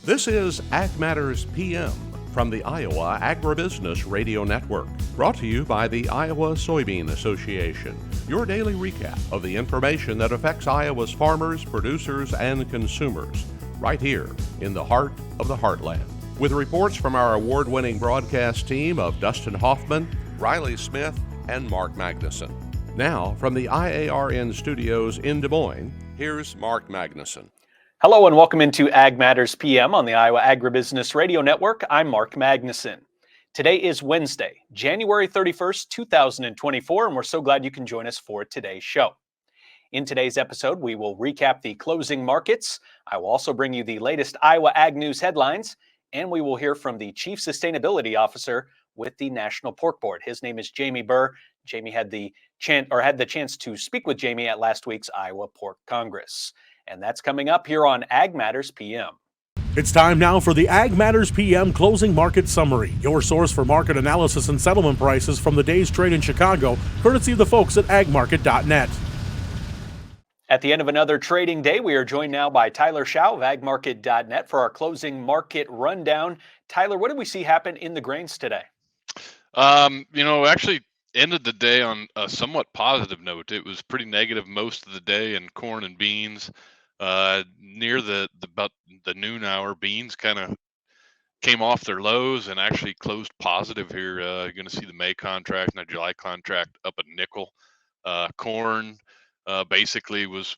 This is Ag Matters PM from the Iowa Agribusiness Radio Network, brought to you by the Iowa Soybean Association. Your daily recap of the information that affects Iowa's farmers, producers, and consumers, right here in the heart of the heartland. With reports from our award-winning broadcast team of Dustin Hoffman, Riley Smith, and Mark Magnuson. Now, from the IARN studios in Des Moines, here's Mark Magnuson. Hello and welcome into Ag Matters PM on the Iowa Agribusiness Radio Network. I'm Mark Magnuson. Today is Wednesday, January 31st, 2024, and we're so glad you can join us for today's show. In today's episode, we will recap the closing markets. I will also bring you the latest Iowa Ag News headlines, and we will hear from the Chief Sustainability Officer with the National Pork Board. His name is Jamie Burr. Jamie had the chance to speak with Jamie at last week's Iowa Pork Congress. And that's coming up here on Ag Matters PM. It's time now for the Ag Matters PM Closing Market Summary, your source for market analysis and settlement prices from the day's trade in Chicago, courtesy of the folks at agmarket.net. At the end of another trading day, we are joined now by Tyler Schau of agmarket.net for our closing market rundown. Tyler, what did we see happen in the grains today? Actually ended the day on a somewhat positive note. It was pretty negative most of the day in corn and beans. Near about the noon hour, beans kind of came off their lows and actually closed positive here. You're going to see the May contract and the July contract up a nickel. Corn basically was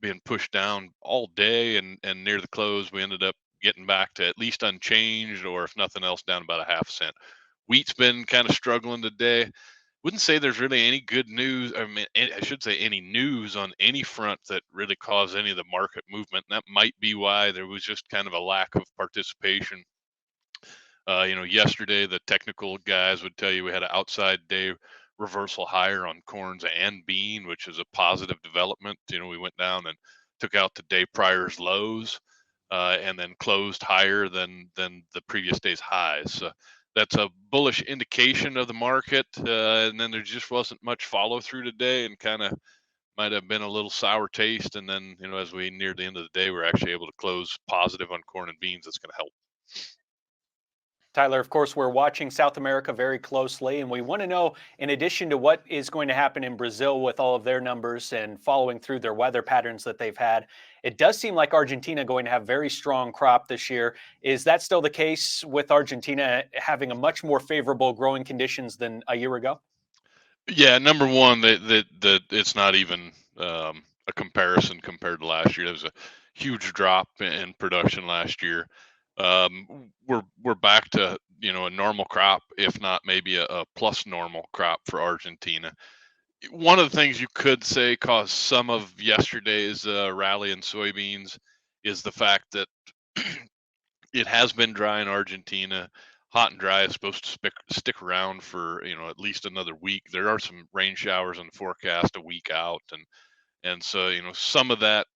being pushed down all day, and near the close we ended up getting back to at least unchanged, or if nothing else, down about a half cent. Wheat's been kind of struggling today. Wouldn't say there's really any good news. I should say any news on any front that really caused any of the market movement. And that might be why there was just kind of a lack of participation. Yesterday the technical guys would tell you we had an outside day reversal higher on corns and bean, which is a positive development. We went down and took out the day prior's lows, and then closed higher than the previous day's highs. So that's a bullish indication of the market. And then there just wasn't much follow through today, and kind of might have been a little sour taste. And then, as we near the end of the day, we're actually able to close positive on corn and beans. That's going to help. Tyler, of course, we're watching South America very closely, and we want to know, in addition to what is going to happen in Brazil with all of their numbers and following through their weather patterns that they've had, it does seem like Argentina going to have very strong crop this year. Is that still the case with Argentina having a much more favorable growing conditions than a year ago? Yeah, number one, that it's not even a comparison compared to last year. There was a huge drop in production last year. We're back to a normal crop, if not maybe a plus normal crop for Argentina. One of the things you could say caused some of yesterday's rally in soybeans is the fact that it has been dry in Argentina. Hot and dry is supposed to stick around for at least another week. There are some rain showers in the forecast a week out, and so some of that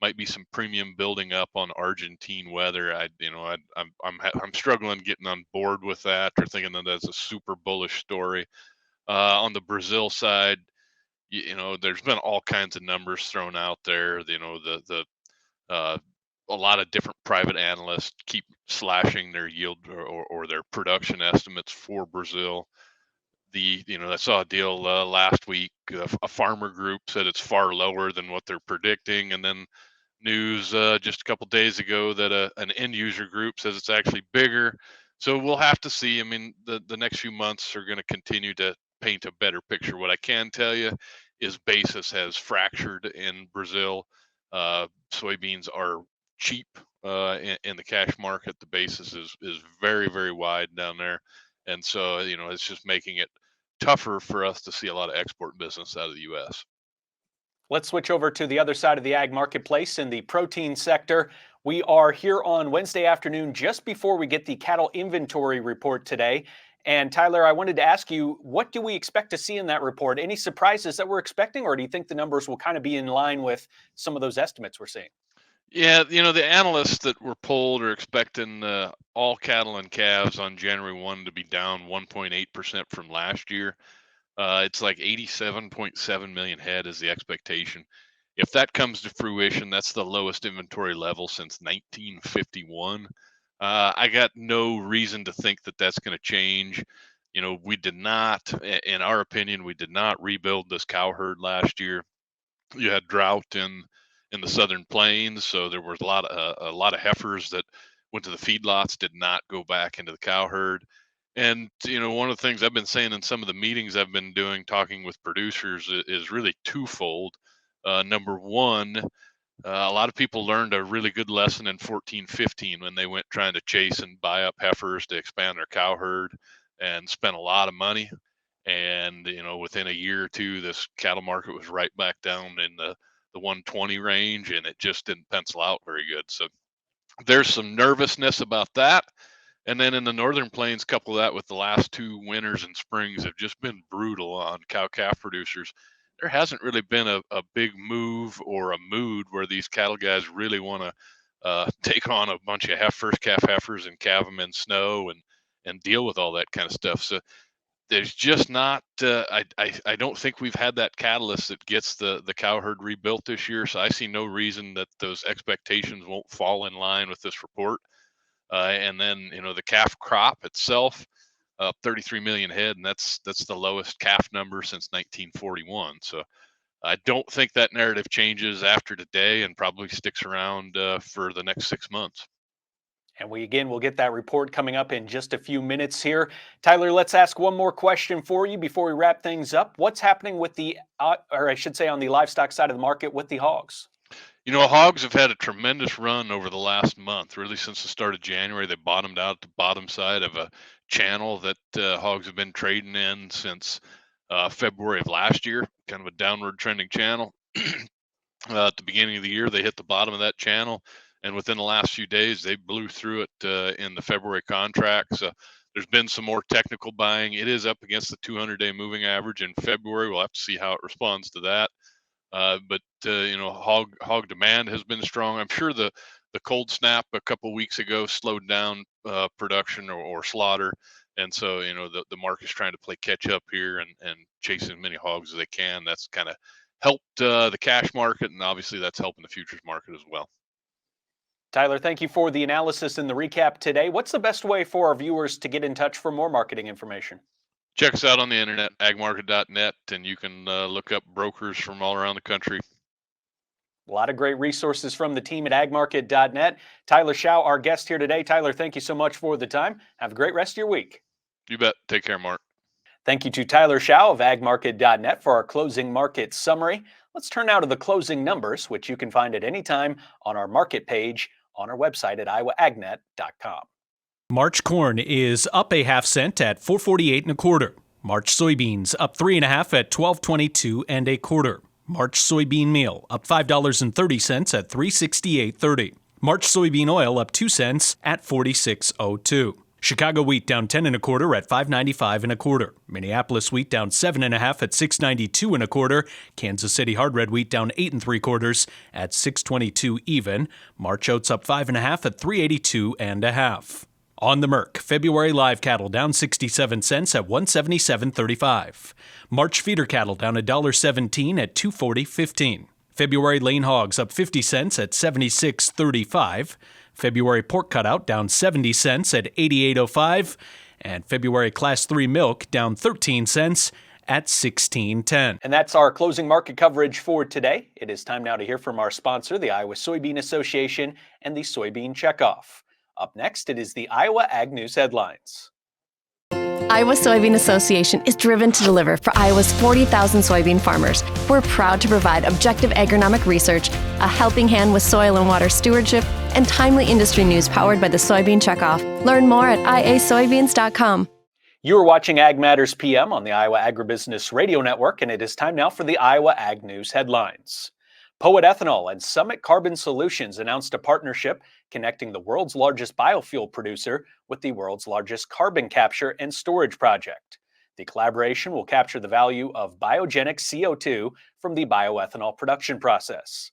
might be some premium building up on Argentine weather. I'm struggling getting on board with that, or thinking that that's a super bullish story. On the Brazil side, there's been all kinds of numbers thrown out there. A lot of different private analysts keep slashing their yield or their production estimates for Brazil. I saw a deal last week. A farmer group said it's far lower than what they're predicting, and then news just a couple days ago that an end user group says it's actually bigger. So we'll have to see. The next few months are going to continue to paint a better picture. What I can tell you is basis has fractured in Brazil. Soybeans are cheap in the cash market. The basis is very, very wide down there, and so it's just making it tougher for us to see a lot of export business out of the U.S. Let's switch over to the other side of the ag marketplace in the protein sector. We are here on Wednesday afternoon, just before we get the cattle inventory report today. And Tyler, I wanted to ask you, what do we expect to see in that report? Any surprises that we're expecting, or do you think the numbers will kind of be in line with some of those estimates we're seeing? Yeah, the analysts that were polled are expecting all cattle and calves on January 1 to be down 1.8% from last year. It's like 87.7 million head is the expectation. If that comes to fruition, that's the lowest inventory level since 1951. I got no reason to think that that's going to change. We did not, in our opinion, we did not rebuild this cow herd last year. You had drought in the southern plains, so there was a lot of heifers that went to the feedlots, did not go back into the cow herd. And one of the things I've been saying in some of the meetings I've been doing, talking with producers, is really twofold. Number one, a lot of people learned a really good lesson in 14-15 when they went trying to chase and buy up heifers to expand their cow herd and spent a lot of money. And within a year or two, this cattle market was right back down in the 120 range, and it just didn't pencil out very good. So there's some nervousness about that. And then in the northern plains, couple that with the last two winters and springs have just been brutal on cow calf producers. There hasn't really been a big move or a mood where these cattle guys really want to take on a bunch of calf heifers and calve them in snow and deal with all that kind of stuff. So there's just not. I don't think we've had that catalyst that gets the cow herd rebuilt this year. So I see no reason that those expectations won't fall in line with this report. And then the calf crop itself, 33 million head, and that's the lowest calf number since 1941. So I don't think that narrative changes after today, and probably sticks around for the next 6 months. And we'll get that report coming up in just a few minutes here. Tyler, let's ask one more question for you before we wrap things up. What's happening with or I should say on the livestock side of the market with the hogs? Hogs have had a tremendous run over the last month, really since the start of January. They bottomed out at the bottom side of a channel that hogs have been trading in since February of last year, kind of a downward trending channel. At the beginning of the year, they hit the bottom of that channel, and within the last few days, they blew through it in the February contracts. There's been some more technical buying. It is up against the 200-day moving average in February. We'll have to see how it responds to that. But hog demand has been strong. I'm sure the cold snap a couple weeks ago slowed down production or slaughter, and so the market's trying to play catch up here and chase as many hogs as they can. That's kind of helped the cash market, and obviously that's helping the futures market as well. Tyler, thank you for the analysis and the recap today. What's the best way for our viewers to get in touch for more marketing information? Check us out on the internet, agmarket.net, and you can look up brokers from all around the country. A lot of great resources from the team at agmarket.net. Tyler Schau, our guest here today. Tyler, thank you so much for the time. Have a great rest of your week. You bet. Take care, Mark. Thank you to Tyler Schau of agmarket.net for our closing market summary. Let's turn now to the closing numbers, which you can find at any time on our market page on our website at iowaagnet.com. March corn is up a half cent at $4.48 1/4. March soybeans up 3 1/2 at $12.22 1/4. March soybean meal up $5.30 at $3.6830. March soybean oil up 2 cents at $46.02. Chicago wheat down 10 1/4 at $5.95 1/4. Minneapolis wheat down 7 1/2 at $6.92 1/4. Kansas City hard red wheat down 8 3/4 at $6.22 even. March oats up 5 1/2 at $3.82 1/2. On the Merc, February live cattle down 67 cents at $177.35. March feeder cattle down $1.17 at $240.15. February lean hogs up 50 cents at $76.35. February pork cutout down 70 cents at $88.05. And February Class 3 milk down 13 cents at $16.10. And that's our closing market coverage for today. It is time now to hear from our sponsor, the Iowa Soybean Association and the Soybean Checkoff. Up next, it is the Iowa Ag News headlines. Iowa Soybean Association is driven to deliver for Iowa's 40,000 soybean farmers. We're proud to provide objective agronomic research, a helping hand with soil and water stewardship, and timely industry news powered by the Soybean Checkoff. Learn more at iasoybeans.com. You are watching Ag Matters PM on the Iowa Agribusiness Radio Network, and it is time now for the Iowa Ag News headlines. Poet Ethanol and Summit Carbon Solutions announced a partnership connecting the world's largest biofuel producer with the world's largest carbon capture and storage project. The collaboration will capture the value of biogenic CO2 from the bioethanol production process.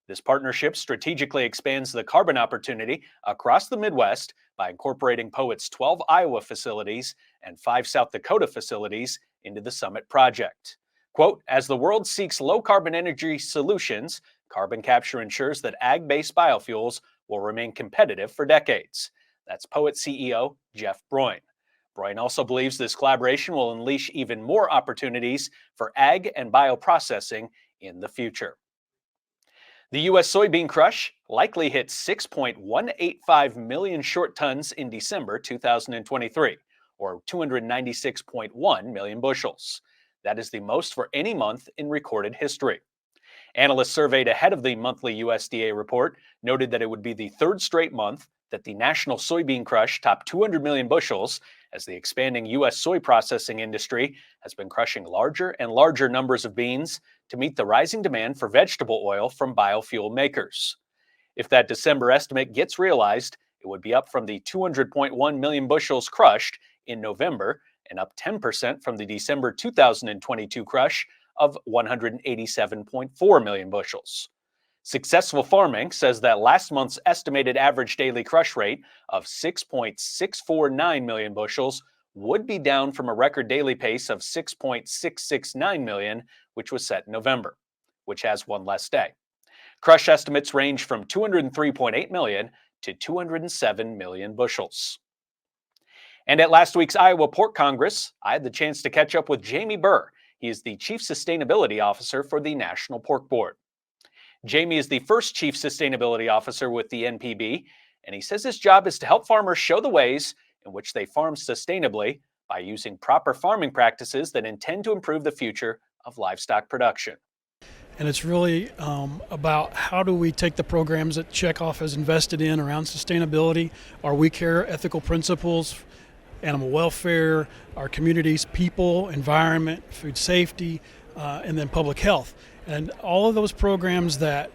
This partnership strategically expands the carbon opportunity across the Midwest by incorporating Poet's 12 Iowa facilities and 5 South Dakota facilities into the Summit project. Quote, as the world seeks low-carbon energy solutions, carbon capture ensures that ag-based biofuels will remain competitive for decades. That's Poet CEO Jeff Broin. Broin also believes this collaboration will unleash even more opportunities for ag and bioprocessing in the future. The U.S. soybean crush likely hit 6.185 million short tons in December 2023, or 296.1 million bushels. That is the most for any month in recorded history. Analysts surveyed ahead of the monthly USDA report noted that it would be the third straight month that the national soybean crush topped 200 million bushels, as the expanding U.S. soy processing industry has been crushing larger and larger numbers of beans to meet the rising demand for vegetable oil from biofuel makers. If that December estimate gets realized, it would be up from the 200.1 million bushels crushed in November and up 10% from the December 2022 crush of 187.4 million bushels. Successful Farming says that last month's estimated average daily crush rate of 6.649 million bushels would be down from a record daily pace of 6.669 million, which was set in November, which has one less day. Crush estimates range from 203.8 million to 207 million bushels. And at last week's Iowa Pork Congress, I had the chance to catch up with Jamie Burr. He is the Chief Sustainability Officer for the National Pork Board. Jamie is the first Chief Sustainability Officer with the NPB, and he says his job is to help farmers show the ways in which they farm sustainably by using proper farming practices that intend to improve the future of livestock production. And it's really about how do we take the programs that checkoff has invested in around sustainability, our We Care ethical principles, animal welfare, our communities, people, environment, food safety, and then public health. And all of those programs that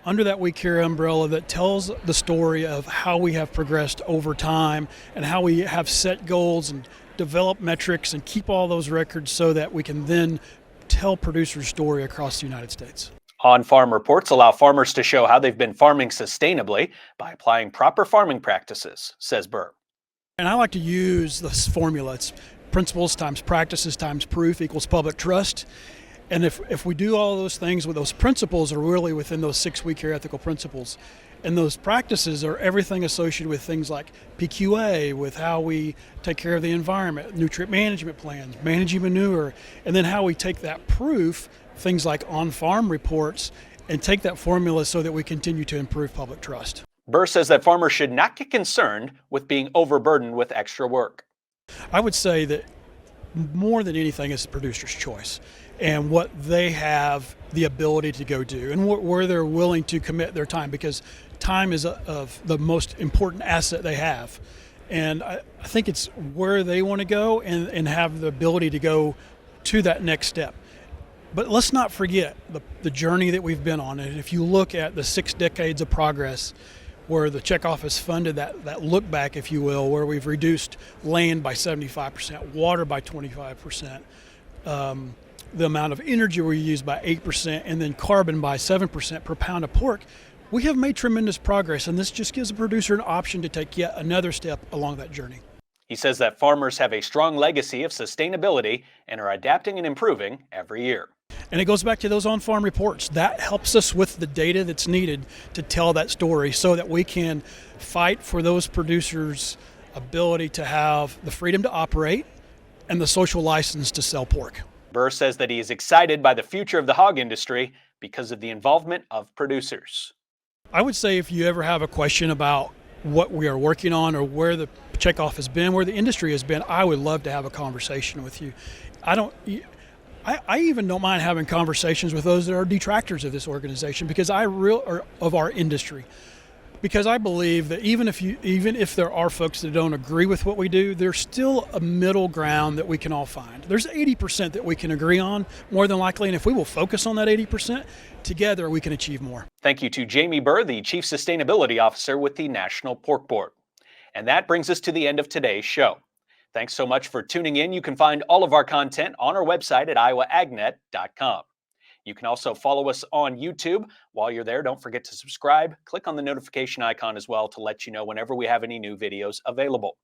under that We Care umbrella that tells the story of how we have progressed over time and how we have set goals and develop metrics and keep all those records so that we can then tell producers' story across the United States. On-farm reports allow farmers to show how they've been farming sustainably by applying proper farming practices, says Burr. And I like to use this formula. It's principles times practices times proof equals public trust. And if we do all those things with those principles are really within those 6 We Care ethical principles. And those practices are everything associated with things like PQA, with how we take care of the environment, nutrient management plans, managing manure, and then how we take that proof, things like on-farm reports, and take that formula so that we continue to improve public trust. Burr says that farmers should not get concerned with being overburdened with extra work. I would say that more than anything is the producer's choice and what they have the ability to go do and where they're willing to commit their time, because time is of the most important asset they have. And I think it's where they want to go and have the ability to go to that next step. But let's not forget the journey that we've been on. And if you look at the 6 decades of progress where the checkoff has funded that look back, if you will, where we've reduced land by 75%, water by 25%, the amount of energy we use by 8%, and then carbon by 7% per pound of pork, we have made tremendous progress, and this just gives the producer an option to take yet another step along that journey. He says that farmers have a strong legacy of sustainability and are adapting and improving every year. And it goes back to those on-farm reports. That helps us with the data that's needed to tell that story so that we can fight for those producers' ability to have the freedom to operate and the social license to sell pork. Burr says that he is excited by the future of the hog industry because of the involvement of producers. I would say if you ever have a question about what we are working on or where the checkoff has been, where the industry has been, I would love to have a conversation with you. I even don't mind having conversations with those that are detractors of this organization because of our industry. Because I believe that even if there are folks that don't agree with what we do, there's still a middle ground that we can all find. There's 80% that we can agree on, more than likely, and if we will focus on that 80%, together we can achieve more. Thank you to Jamie Burr, the Chief Sustainability Officer with the National Pork Board. And that brings us to the end of today's show. Thanks so much for tuning in. You can find all of our content on our website at iowaagnet.com. You can also follow us on YouTube. While you're there, don't forget to subscribe. Click on the notification icon as well to let you know whenever we have any new videos available.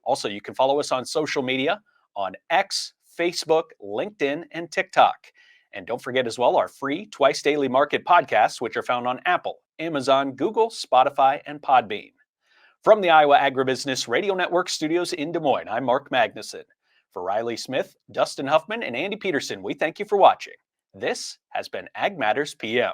Also, you can follow us on social media on X, Facebook, LinkedIn, and TikTok. And don't forget as well our free Twice Daily Market podcasts, which are found on Apple, Amazon, Google, Spotify, and Podbean. From the Iowa Agribusiness Radio Network studios in Des Moines, I'm Mark Magnuson. For Riley Smith, Dustin Huffman, and Andy Peterson, we thank you for watching. This has been Ag Matters PM.